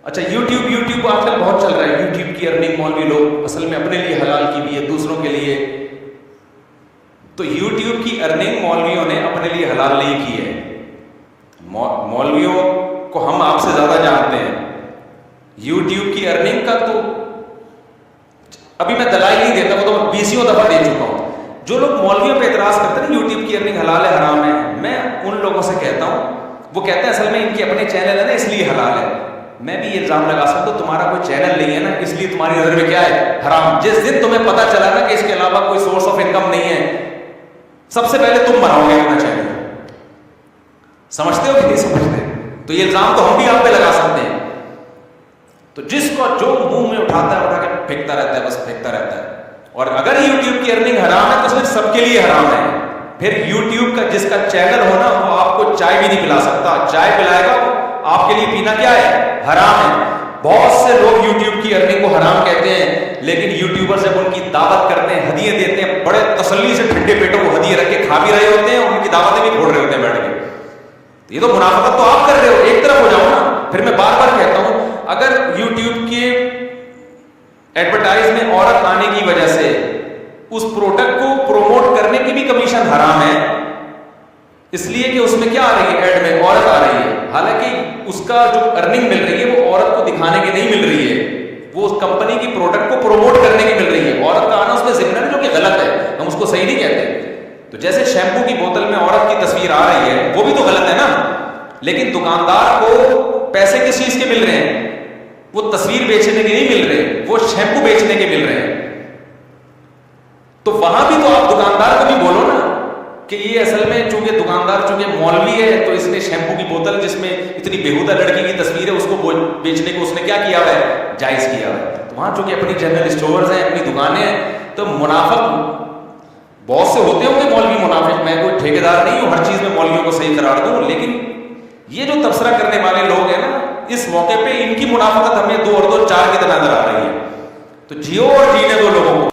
اچھا یوٹیوب آج کل بہت چل رہا ہے، یوٹیوب کی ارننگ مولوی لوگ اصل میں اپنے لیے حلال کی بھی ہے، دوسروں کے لیے. تو یوٹیوب کی ارننگ مولویوں نے اپنے لیے حلال نہیں کی ہے. مولویوں کو ہم آپ سے زیادہ جانتے ہیں. یوٹیوب کی ارننگ کا تو ابھی میں دلائل نہیں دیتا، وہ تو میں 20 دفعہ دے چکا ہوں. جو لوگ مولویوں پہ اعتراض کرتے ہیں نا یوٹیوب کی ارننگ حلال ہے حرام ہے، میں ان لوگوں سے کہتا ہوں، وہ کہتے ہیں اصل میں ان کے اپنے چینل ہے نا اس لیے حلال ہے. میں بھی یہ الزام لگا سکتا ہوں تمہارا کوئی چینل نہیں ہے نا اس لیے تمہاری نظر میں کیا ہے حرام. جس دن تمہیں پتا چلا نا کہ اس کے علاوہ کوئی سورس آف انکم نہیں ہے، سب سے پہلے تم بناؤ گے اپنا چینل. سمجھتے ہو کہ نہیں سمجھتے؟ تو یہ الزام تو ہم بھی آپ پہ لگا سکتے ہیں. تو جس کو جو منہ میں اٹھاتا ہے اٹھا کے پھینکتا رہتا ہے، بس پھینکتا رہتا ہے. اور اگر یوٹیوب کی ارننگ حرام ہے تو صرف سب کے لیے حرام ہے. پھر یوٹیوب کا جس کا چینل ہونا وہ آپ کو چائے بھی نہیں پلا سکتا. چائے پلائے گا آپ کے لیے پینا کیا ہے حرام ہے. بہت سے لوگ یوٹیوب کی ارننگ کو حرام کہتے ہیں، لیکن یوٹیوبر جب ان کی دعوت کرتے ہیں، ہدیے دیتے ہیں، بڑے تسلی سے ٹھنڈے پیٹوں کو ہدیے رکھ کے کھا بھی رہے ہوتے ہیں اور ان کی دعوتیں بھی پھوڑ رہے ہوتے ہیں بیٹھ کے. یہ تو منافقت تو آپ کر رہے ہو، ایک طرف ہو جاؤ نا. پھر میں بار بار کہتا ہوں اگر یوٹیوب کے ایڈورٹائز میں عورت آنے کی وجہ سے اس پروڈکٹ کو پروموٹ کرنے کی بھی کمیشن حرام ہے، اس لیے کہ اس میں کیا آ رہی ہے ایڈ میں عورت آ رہی ہے، حالانکہ اس کا جو ارننگ مل رہی ہے وہ عورت کو دکھانے کی نہیں مل رہی ہے، وہ اس کمپنی کی پروڈکٹ کو پروموٹ کرنے کی مل رہی ہے. عورت کا آنا اس میں ضمن ہے جو کہ غلط ہے، ہم اس کو صحیح نہیں کہتے. تو جیسے شیمپو کی بوتل میں عورت کی تصویر آ رہی ہے وہ بھی تو غلط ہے نا، لیکن دکاندار کو پیسے کس چیز کے مل رہے ہیں؟ وہ تصویر بیچنے کے نہیں مل رہے، وہ شیمپو بیچنے کے مل رہے ہیں. تو وہاں بھی تو آپ دکاندار کو بھی بولو نا کہ یہ اصل میں چونکہ دکاندار چونکہ مولوی ہے تو اس نے شیمپو کی بوتل جس میں اتنی بےہودہ لڑکی کی تصویر ہے اس کو بیچنے کو اس نے کیا کیا ہوا ہے جائز کیا ہوا ہے. تو وہاں چونکہ اپنی جنرل اسٹورز ہیں، اپنی دکانیں ہیں، تو منافق بہت سے ہوتے ہوں گے مولوی منافق. میں کوئی ٹھیکیدار نہیں ہوں ہر چیز میں مولویوں کو صحیح قرار دوں، لیکن یہ جو تبصرہ کرنے والے لوگ ہیں نا اس موقع پہ ان کی منافقت ہمیں 2 اور 2 4 کی طرح نظر آ رہی ہے. تو جیو اور جینے دو لوگوں کو.